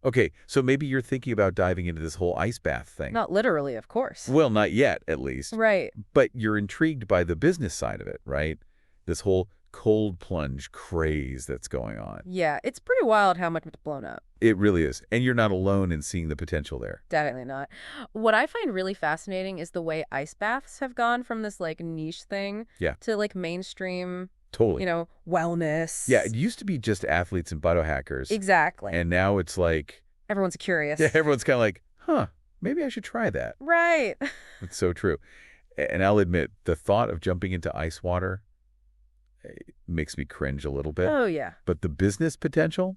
Okay, so maybe you're thinking about diving into this whole ice bath thing. Not literally, of course. Well, not yet, at least. Right. But you're intrigued by the business side of it, right? This whole cold plunge craze that's going on. Yeah, it's pretty wild how much it's blown up. It really is. And you're not alone in seeing the potential there. Definitely not. What I find really fascinating is the way ice baths have gone from this like niche thing Yeah, to like mainstream, totally. wellness. Yeah, it used to be just athletes and biohackers. Exactly. And now it's like, Everyone's curious. yeah, everyone's kind of like, huh, maybe I should try that. Right. It's so true. And I'll admit, the thought of jumping into ice water makes me cringe a little bit. Oh, yeah, But the business potential,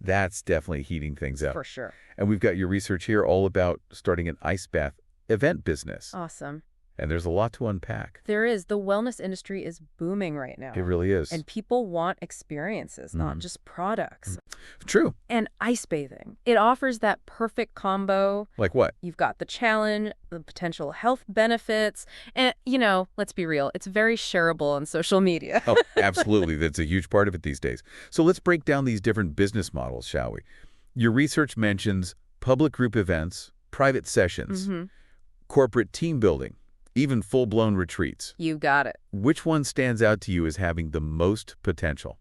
that's definitely heating things up. for sure. And we've got your research here all about starting an ice bath event business. Awesome. And there's a lot to unpack. There is. The wellness industry is booming right now. It really is. And people want experiences, not Mhm. just products. True. And ice bathing. It offers that perfect combo. Like what? You've got the challenge, the potential health benefits, and, let's be real, it's very shareable on social media. Oh, absolutely. That's a huge part of it these days. So let's break down these different business models, shall we? Your research mentions public group events, private sessions, corporate team building, even full-blown retreats. You got it. Which one stands out to you as having the most potential?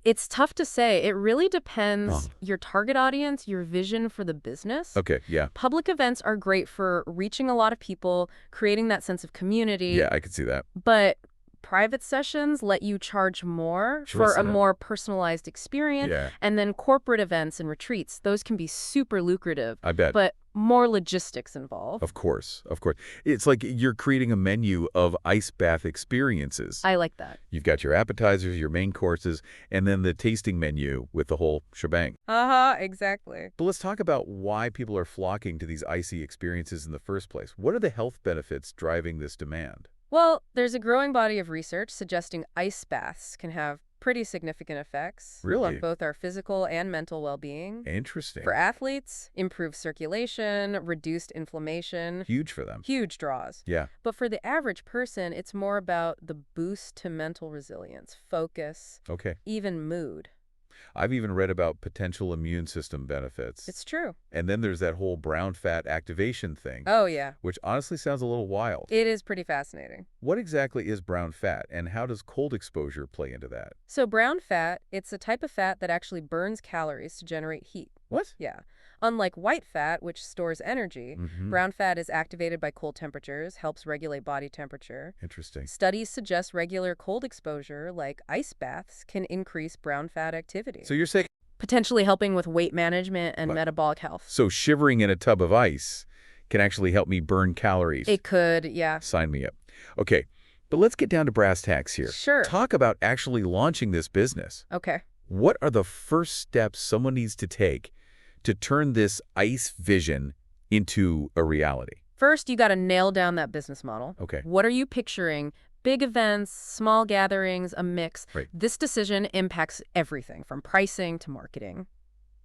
It's tough to say. It really depends Oh. your target audience, your vision for the business. Okay, yeah. Public events are great for reaching a lot of people, creating that sense of community. Yeah, I could see that. But private sessions let you charge more Sure. for a more personalized experience. Yeah, And then corporate events and retreats, those can be super lucrative, I bet. but more logistics involved. Of course, of course. It's like you're creating a menu of ice bath experiences. I like that. You've got your appetizers, your main courses, and then the tasting menu with the whole shebang. Exactly. But let's talk about why people are flocking to these icy experiences in the first place. What are the health benefits driving this demand? Well, there's a growing body of research suggesting ice baths can have pretty significant effects Really? on both our physical and mental well-being. Interesting. For athletes, improved circulation, reduced inflammation, Huge for them. huge draws. Yeah. But for the average person, it's more about the boost to mental resilience, focus, Okay. even mood. I've even read about potential immune system benefits. It's true. And then there's that whole brown fat activation thing, Oh, yeah. which honestly sounds a little wild. It is pretty fascinating. What exactly is brown fat, and how does cold exposure play into that? So brown fat, it's a type of fat that actually burns calories to generate heat. What? Yeah. Unlike white fat, which stores energy, brown fat is activated by cold temperatures, helps regulate body temperature. Interesting. Studies suggest regular cold exposure, like ice baths, can increase brown fat activity, So you're saying, potentially helping with weight management and metabolic health. so shivering in a tub of ice can actually help me burn calories? It could, yeah. Sign me up. Okay, but let's get down to brass tacks here. Sure. Talk about actually launching this business. Okay. What are the first steps someone needs to take to turn this ice vision into a reality? First, you got to nail down that business model. Okay. What are you picturing? Big events, small gatherings, a mix. Right. This decision impacts everything from pricing to marketing.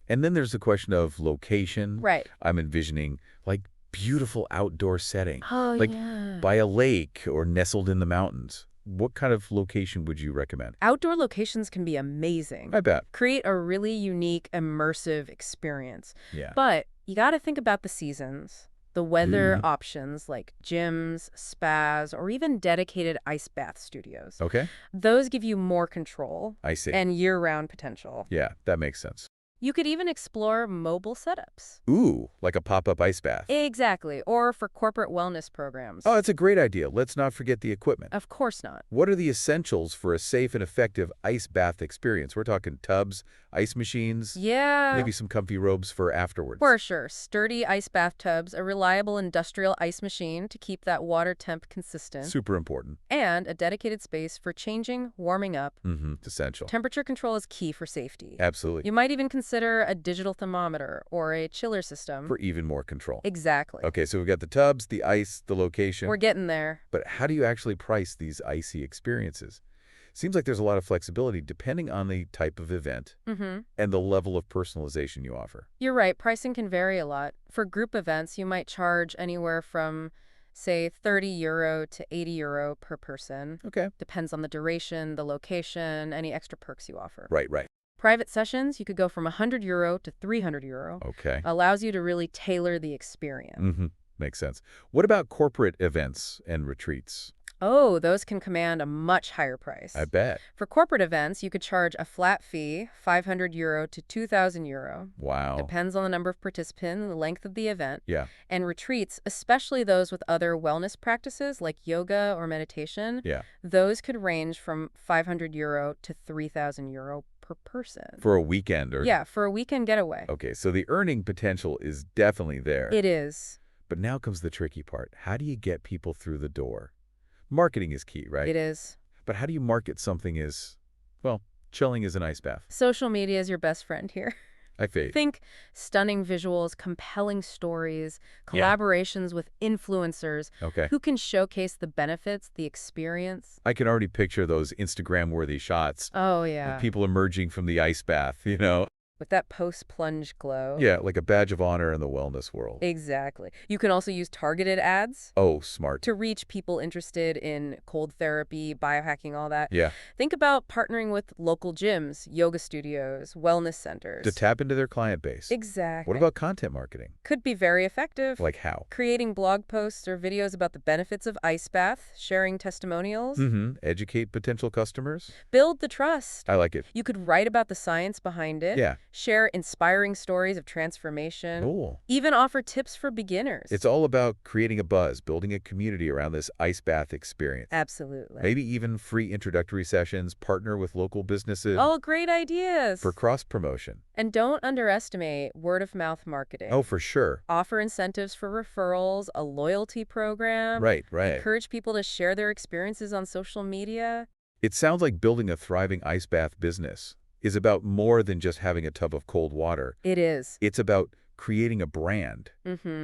And then there's the question of location. Right. I'm envisioning like beautiful outdoor setting, Oh, like yeah. by a lake or nestled in the mountains. What kind of location would you recommend? Outdoor locations can be amazing. I bet. Create a really unique, immersive experience. Yeah. But you got to think about the seasons, the weather Mhm. options like gyms, spas, or even dedicated ice bath studios. Okay. Those give you more control I see. and year-round potential. Yeah, that makes sense. You could even explore mobile setups. Ooh, like a pop-up ice bath. Exactly, or for corporate wellness programs. Oh, it's a great idea. Let's not forget the equipment. Of course not. What are the essentials for a safe and effective ice bath experience? We're talking tubs, ice machines, Yeah. maybe some comfy robes for afterwards. For sure. Sturdy ice bathtubs, a reliable industrial ice machine to keep that water temp consistent, Super important. and a dedicated space for changing, warming up. It's essential. Temperature control is key for safety. Absolutely. You might even consider a digital thermometer or a chiller system. For even more control. Exactly. Okay, so we've got the tubs, the ice, the location. We're getting there. But how do you actually price these icy experiences? Seems like there's a lot of flexibility depending on the type of event and the level of personalization you offer. You're right. Pricing can vary a lot. For group events, you might charge anywhere from, say, €30 to €80 per person. Okay. Depends on the duration, the location, any extra perks you offer. Right, right. Private sessions, you could go from €100 to €300. Okay. Allows you to really tailor the experience. Makes sense. What about corporate events and retreats? Oh, those can command a much higher price. I bet. For corporate events, you could charge a flat fee, €500 to €2,000. Wow. Depends on the number of participants and the length of the event. Yeah. And retreats, especially those with other wellness practices like yoga or meditation, Yeah. those could range from €500 to €3,000 per person. For a weekend or... Yeah, for a weekend getaway. Okay, so the earning potential is definitely there. It is. But now comes the tricky part. How do you get people through the door? Marketing is key, right? It is. But how do you market something as, well, chilling as an ice bath? Social media is your best friend here. I fade. Think stunning visuals, compelling stories, Yeah. collaborations with influencers Okay. who can showcase the benefits, the experience. I can already picture those Instagram-worthy shots Oh, of yeah. people emerging from the ice bath, you know? With that post-plunge glow. Yeah, like a badge of honor in the wellness world. Exactly. You can also use targeted ads Oh, smart. to reach people interested in cold therapy, biohacking, all that. Yeah, Think about partnering with local gyms, yoga studios, wellness centers. to tap into their client base. Exactly. What about content marketing? Could be very effective. Like how? Creating blog posts or videos about the benefits of ice bath, sharing testimonials. Educate potential customers? Build the trust. I like it. You could write about the science behind it. Yeah. Share inspiring stories of transformation. Cool. Even offer tips for beginners. It's all about creating a buzz, building a community around this ice bath experience. Absolutely. Maybe even free introductory sessions, partner with local businesses All great ideas. for cross-promotion. And don't underestimate word-of-mouth marketing. Oh, for sure. Offer incentives for referrals, a loyalty program. Right. Encourage people to share their experiences on social media. It sounds like building a thriving ice bath business is about more than just having a tub of cold water. It is. It's about creating a brand,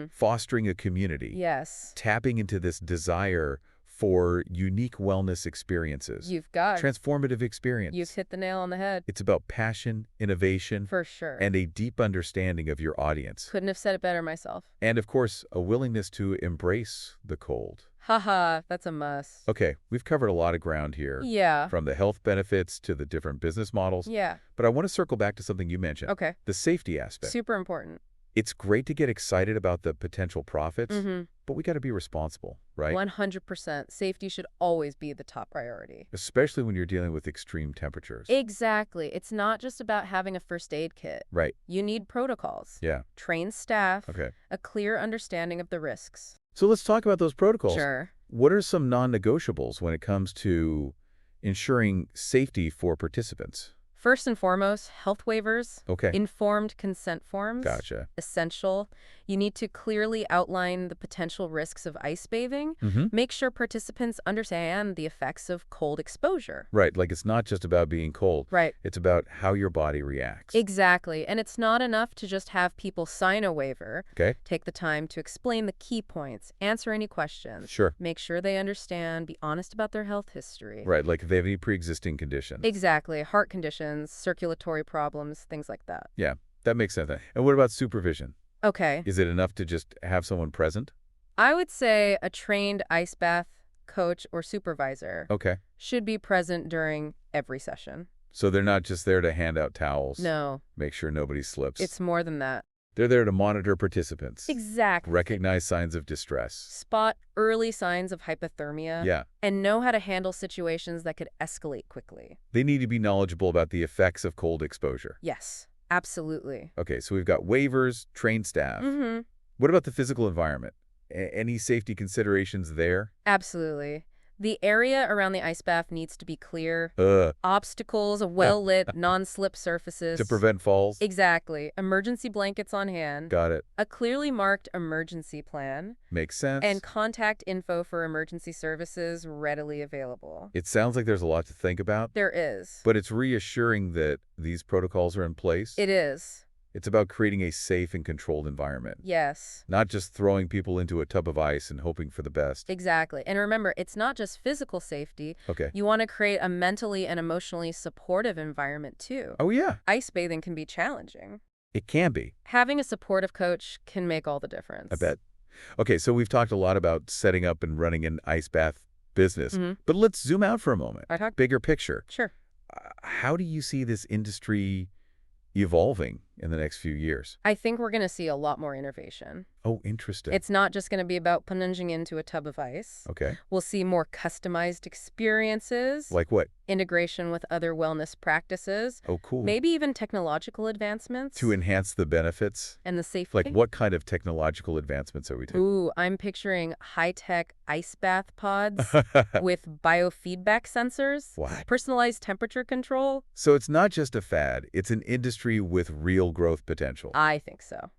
fostering a community, Yes. tapping into this desire for unique wellness experiences, You've got it. transformative experience. You've hit the nail on the head. It's about passion, innovation, For sure. and a deep understanding of your audience. Couldn't have said it better myself. And of course, a willingness to embrace the cold. Haha, that's a must. Okay, we've covered a lot of ground here, Yeah. from the health benefits to the different business models. Yeah. But I want to circle back to something you mentioned, Okay. the safety aspect. Super important. It's great to get excited about the potential profits, Mm-hmm. but we got to be responsible, right? 100%. Safety should always be the top priority. Especially when you're dealing with extreme temperatures. Exactly. It's not just about having a first aid kit. Right. You need protocols, Yeah. trained staff, Okay. a clear understanding of the risks. So let's talk about those protocols. Sure. What are some non-negotiables when it comes to ensuring safety for participants? First and foremost, health waivers, Okay. informed consent forms. Gotcha. Essential. You need to clearly outline the potential risks of ice bathing. Make sure participants understand the effects of cold exposure. Right. Like it's not just about being cold. Right. It's about how your body reacts. Exactly. And it's not enough to just have people sign a waiver. Okay. Take the time to explain the key points, answer any questions. Sure. Make sure they understand, be honest about their health history. Right. Like if they have any pre-existing conditions. Exactly. Heart conditions, circulatory problems, things like that. Yeah. That makes sense. And what about supervision? Okay. Is it enough to just have someone present? I would say a trained ice bath coach or supervisor Okay. should be present during every session. So they're not just there to hand out towels. No, Make sure nobody slips. it's more than that. They're there to monitor participants. Exactly. Recognize signs of distress. Spot early signs of hypothermia. Yeah. And know how to handle situations that could escalate quickly. They need to be knowledgeable about the effects of cold exposure. Yes, absolutely. Okay, so we've got waivers, trained staff. Mm-hmm. What about the physical environment? Any safety considerations there? Absolutely. The area around the ice bath needs to be clear. To Obstacles, well-lit, non-slip surfaces. prevent falls? Exactly. Emergency blankets on hand. Got it. A clearly marked emergency plan. Makes sense. And contact info for emergency services readily available. It sounds like there's a lot to think about, There is. but it's reassuring that these protocols are in place. It is. It's about creating a safe and controlled environment, Yes. not just throwing people into a tub of ice and hoping for the best. Exactly. And remember, it's not just physical safety. Okay. You want to create a mentally and emotionally supportive environment, too. Oh, yeah. Ice bathing can be challenging. It can be. Having a supportive coach can make all the difference. I bet. Okay, so we've talked a lot about setting up and running an ice bath business, Mhm. but let's zoom out for a moment. I talk. Bigger picture. Sure. how do you see this industry evolving in the next few years? I think we're going to see a lot more innovation. Oh, interesting. It's not just going to be about plunging into a tub of ice. Okay. We'll see more customized experiences, Like what? integration with other wellness practices, Oh, cool. maybe even technological advancements. To enhance the benefits? And the safety. Like what kind of technological advancements are we taking? Ooh, I'm picturing high-tech ice bath pods with biofeedback sensors, What? personalized temperature control. So it's not just a fad, it's an industry with real growth potential. I think so.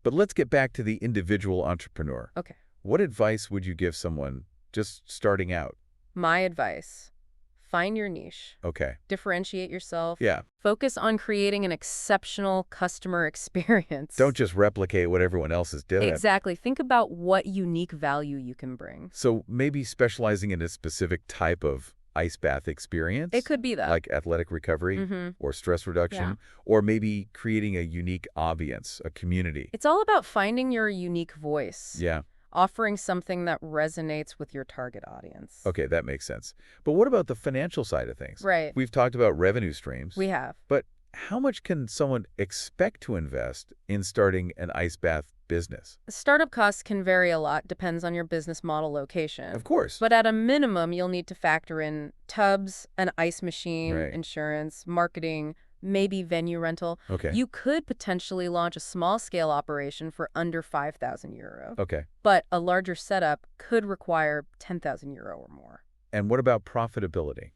But let's get back to the individual entrepreneur. Okay. What advice would you give someone just starting out? My advice, find your niche. Okay. Differentiate yourself. Yeah. Focus on creating an exceptional customer experience. Don't just replicate what everyone else is doing. Exactly. Think about what unique value you can bring. So maybe specializing in a specific type of ice bath experience? It could be that. Like athletic recovery or stress reduction, or maybe creating a unique audience, a community. It's all about finding your unique voice. Yeah. Offering something that resonates with your target audience. Okay, that makes sense. But what about the financial side of things? Right. We've talked about revenue streams. We have. But how much can someone expect to invest in starting an ice bath business? Startup costs can vary a lot, depends on your business model location. Of course. But at a minimum, you'll need to factor in tubs, an ice machine, insurance, marketing, maybe venue rental. Okay. You could potentially launch a small-scale operation for under €5,000. Okay. But a larger setup could require €10,000 or more. And what about profitability?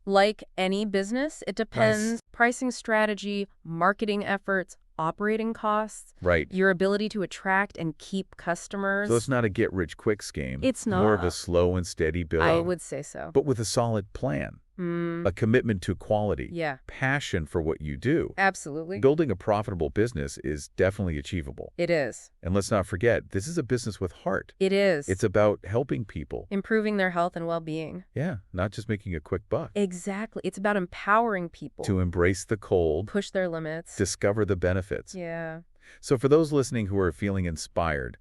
Like any business, it depends. Pricing strategy, marketing efforts, operating costs. Right. Your ability to attract and keep customers. So it's not a get-rich-quick scheme. It's not. More of a slow and steady build. I would say so. But with a solid plan. A commitment to quality. Yeah. Passion for what you do. Absolutely. Building a profitable business is definitely achievable. It is. And let's not forget, this is a business with heart. It is. It's about helping people. Improving their health and well-being. Yeah, not just making a quick buck. Exactly. It's about empowering people. To embrace the cold. Push their limits. Discover the benefits. Yeah. So for those listening who are feeling inspired,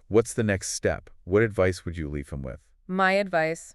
what's the next step? What advice would you leave them with? My advice,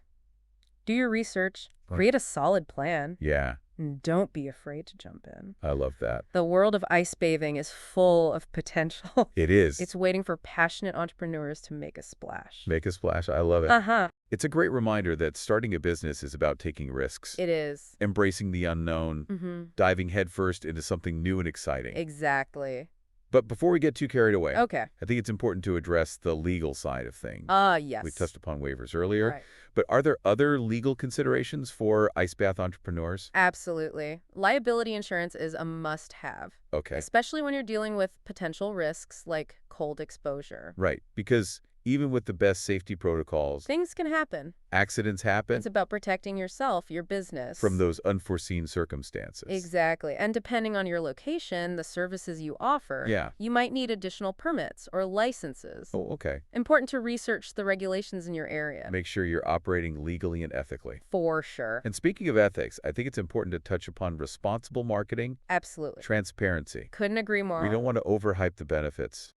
do your research, create a solid plan. Yeah. And don't be afraid to jump in. I love that. The world of ice bathing is full of potential. It is. It's waiting for passionate entrepreneurs to make a splash. Make a splash. I love it. Uh-huh. It's a great reminder that starting a business is about taking risks. It is. Embracing the unknown. Diving headfirst into something new and exciting. Exactly. But before we get too carried away, okay, I think it's important to address the legal side of things. Yes. We touched upon waivers earlier. Right. But are there other legal considerations for ice bath entrepreneurs? Absolutely. Liability insurance is a must-have. Okay. Especially when you're dealing with potential risks like cold exposure. Right. Because even with the best safety protocols, things can happen. Accidents happen. It's about protecting yourself, your business. From those unforeseen circumstances. Exactly. And depending on your location, the services you offer, you might need additional permits or licenses. Oh, okay. Important to research the regulations in your area. Make sure you're operating legally and ethically. For sure. And speaking of ethics, I think it's important to touch upon responsible marketing. Absolutely. Transparency. Couldn't agree more. We don't want to overhype the benefits.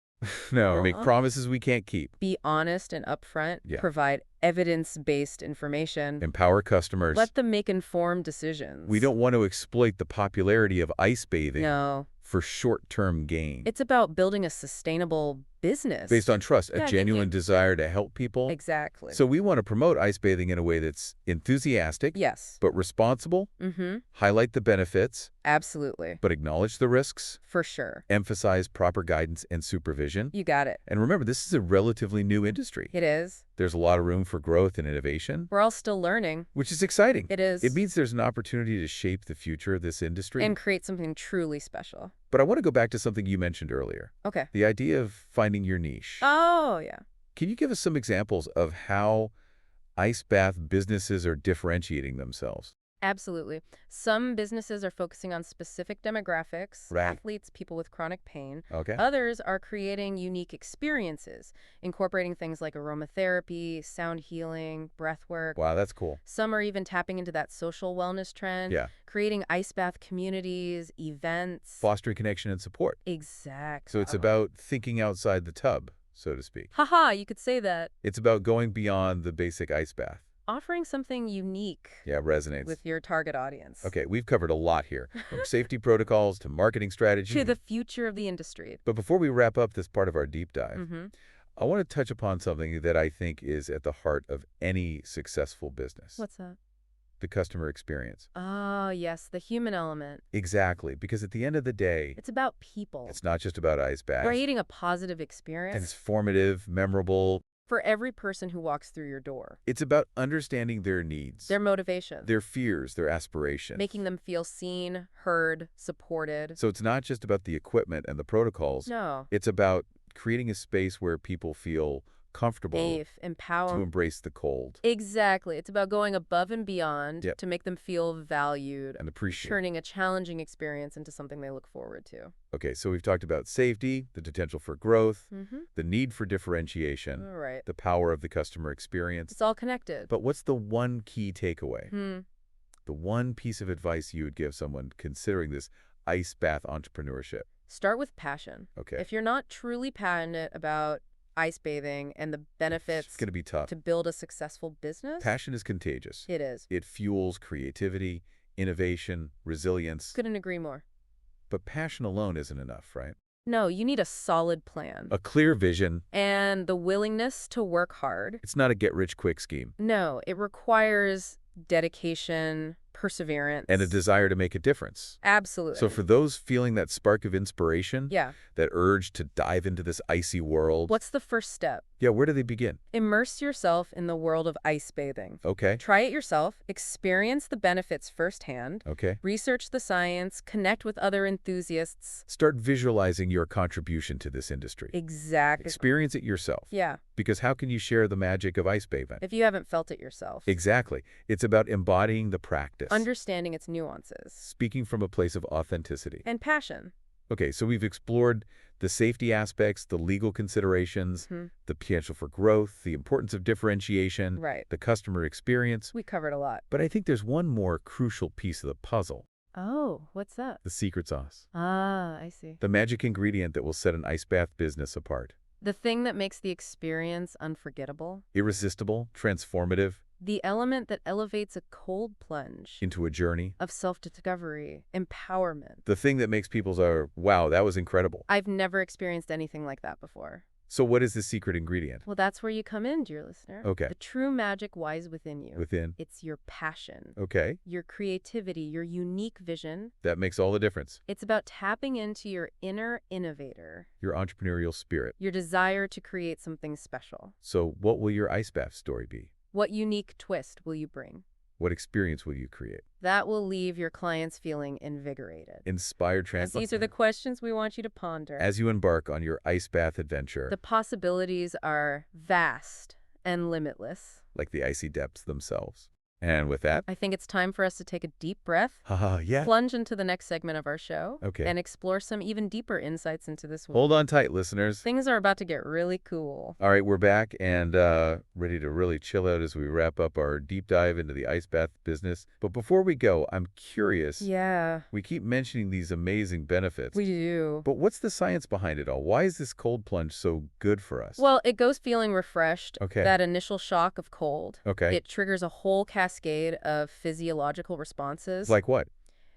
No, or make promises we can't keep. Be honest and upfront. Provide evidence-based information. Empower customers. Let them make informed decisions. We don't want to exploit the popularity of ice bathing for short-term gain. It's about building a sustainable business. Based on trust, a genuine desire to help people. Exactly. So we want to promote ice bathing in a way that's enthusiastic, but responsible, highlight the benefits, absolutely, but acknowledge the risks. For sure. Emphasize proper guidance and supervision. You got it. And remember, this is a relatively new industry. It is. There's a lot of room for growth and innovation. We're all still learning. Which is exciting. It is. It means there's an opportunity to shape the future of this industry. And create something truly special. But I want to go back to something you mentioned earlier. Okay. The idea of finding your niche. Oh, yeah. Can you give us some examples of how ice bath businesses are differentiating themselves? Absolutely. Some businesses are focusing on specific demographics, athletes, people with chronic pain. Okay. Others are creating unique experiences, incorporating things like aromatherapy, sound healing, breath work. Wow, that's cool. Some are even tapping into that social wellness trend, creating ice bath communities, events. Fostering connection and support. Exactly. So it's about thinking outside the tub, so to speak. Haha, you could say that. It's about going beyond the basic ice bath. offering something unique Yeah, resonates. with your target audience. Okay, we've covered a lot here, from safety protocols to marketing strategy. To the future of the industry. But before we wrap up this part of our deep dive, Mm-hmm. I want to touch upon something that I think is at the heart of any successful business. What's that? The customer experience. Oh, yes, the human element. Exactly, because at the end of the day, It's about people. it's not just about ice baths. Creating a positive experience Transformative, memorable. for every person who walks through your door. It's about understanding their needs, Their motivation. their fears, their aspirations. Making them feel seen, heard, supported. So it's not just about the equipment and the protocols. No. It's about creating a space where people feel comfortable Safe, to empower. embrace the cold Exactly. It's about going above and beyond Yep. to make them feel valued, and appreciate. turning a challenging experience into something they look forward to. Okay, so we've talked about safety, the potential for growth, Mm-hmm. the need for differentiation, All right. the power of the customer experience. It's all connected. But what's the one key takeaway? Hmm. The one piece of advice you would give someone considering this ice bath entrepreneurship? Start with passion. Okay. If you're not truly passionate about ice bathing and the benefits It's going to be tough. to build a successful business, Passion is contagious. it is. It fuels creativity, innovation, resilience. Couldn't agree more. But passion alone isn't enough, right? No, you need a solid plan A clear vision. and the willingness to work hard. It's not a get-rich-quick scheme. No, it requires dedication, perseverance. And a desire to make a difference. Absolutely. So for those feeling that spark of inspiration, Yeah. that urge to dive into this icy world, What's the first step? yeah, where do they begin? Immerse yourself in the world of ice bathing. Okay, Try it yourself, experience the benefits firsthand, okay. research the science, connect with other enthusiasts. Start visualizing your contribution to this industry. Exactly. Experience it yourself. Yeah, Because how can you share the magic of ice bathing? if you haven't felt it yourself. Exactly. It's about embodying the practice. Understanding its nuances. Speaking from a place of authenticity. And passion. Okay, so we've explored the safety aspects, the legal considerations, Mhm. the potential for growth, the importance of differentiation, Right. the customer experience. We covered a lot. But I think there's one more crucial piece of the puzzle, Oh, what's that? the secret sauce. Ah, I see. The magic ingredient that will set an ice bath business apart. The thing that makes the experience unforgettable. Irresistible, transformative, The element that elevates a cold plunge into a journey. of self-discovery, empowerment. The thing that makes people say, wow, that was incredible. I've never experienced anything like that before. So what is the secret ingredient? Well, that's where you come in, dear listener. Okay. The true magic lies within you. Within. It's your passion, Okay, your creativity, your unique vision. that makes all the difference. It's about tapping into your inner innovator, Your entrepreneurial spirit. your desire to create something special. So what will your ice bath story be? What unique twist will you bring? What experience will you create? That will leave your clients feeling invigorated. Inspired As these are the questions we want you to ponder. As you embark on your ice bath adventure, The possibilities are vast and limitless. like the icy depths themselves. And with that, I think it's time for us to take a deep breath, haha, yeah. plunge into the next segment of our show, Okay. and explore some even deeper insights into this world. Hold on tight, listeners. Things are about to get really cool. All right, we're back and ready to really chill out as we wrap up our deep dive into the ice bath business. But before we go, I'm curious. Yeah, We keep mentioning these amazing benefits. we do. But what's the science behind it all? Why is this cold plunge so good for us? Well, it goes feeling refreshed. Okay. That initial shock of cold. Okay. It triggers a whole cascade of physiological responses. Like what?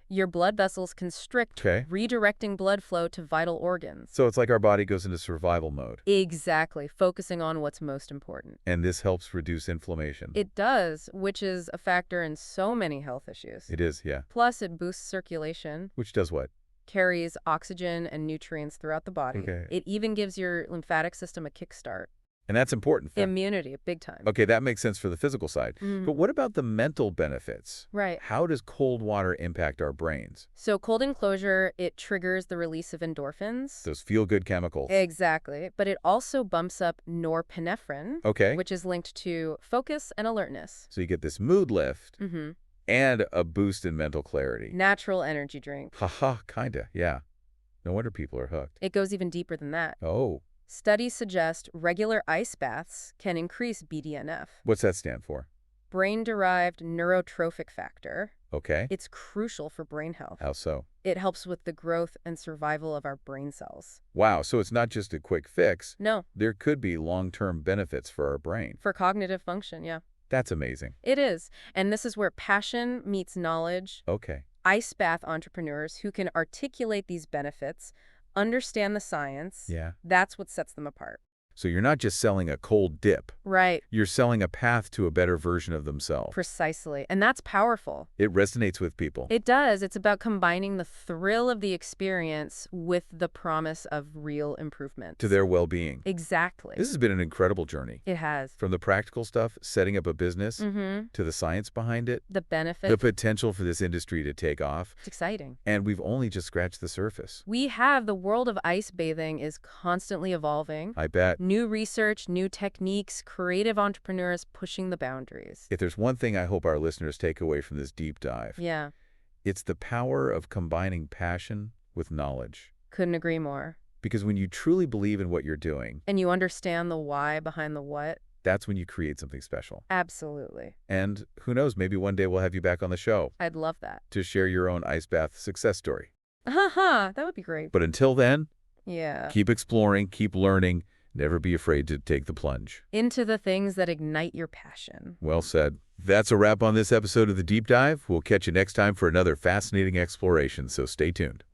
Your blood vessels constrict, Okay. redirecting blood flow to vital organs. So it's like our body goes into survival mode. Exactly, focusing on what's most important. And this helps reduce inflammation. It does, which is a factor in so many health issues. It is, yeah. Plus, it boosts circulation, Which does what? carries oxygen and nutrients throughout the body. Okay. It even gives your lymphatic system a kickstart. And that's important. Immunity, big time. Okay, that makes sense for the physical side. Mm. But what about the mental benefits? Right. How does cold water impact our brains? So cold enclosure, it triggers the release of endorphins. Those feel-good chemicals. Exactly. But it also bumps up norepinephrine, Okay. which is linked to focus and alertness. So you get this mood lift Mm-hmm. and a boost in mental clarity. Natural energy drink. Haha, kinda, yeah. No wonder people are hooked. It goes even deeper than that. Oh, Studies suggest regular ice baths can increase BDNF, what's that stand for? brain-derived neurotrophic factor. Okay. It's crucial for brain health. How so? It helps with the growth and survival of our brain cells. Wow, so it's not just a quick fix. No, There could be long-term benefits for our brain. for cognitive function, yeah. That's amazing. It is. And this is where passion meets knowledge. Okay. Ice bath entrepreneurs who can articulate these benefits, understand the science, Yeah. that's what sets them apart. So you're not just selling a cold dip. Right. You're selling a path to a better version of themselves. Precisely. And that's powerful. It resonates with people. It does. It's about combining the thrill of the experience with the promise of real improvement. To their well-being. Exactly. This has been an incredible journey. It has. From the practical stuff, setting up a business, Mm-hmm. to the science behind it, The benefit. the potential for this industry to take off. It's exciting. And we've only just scratched the surface. The world of ice bathing is constantly evolving. I bet. New research, new techniques, creative entrepreneurs pushing the boundaries. If there's one thing I hope our listeners take away from this deep dive, Yeah, it's the power of combining passion with knowledge. couldn't agree more. Because when you truly believe in what you're doing, And you understand the why behind the what? that's when you create something special. Absolutely. And who knows, maybe one day we'll have you back on the show I'd love that. to share your own ice bath success story. Haha, that would be great. But until then, Yeah. keep exploring, keep learning, never be afraid to take the plunge. Into the things that ignite your passion. Well said. That's a wrap on this episode of The Deep Dive. We'll catch you next time for another fascinating exploration, so stay tuned.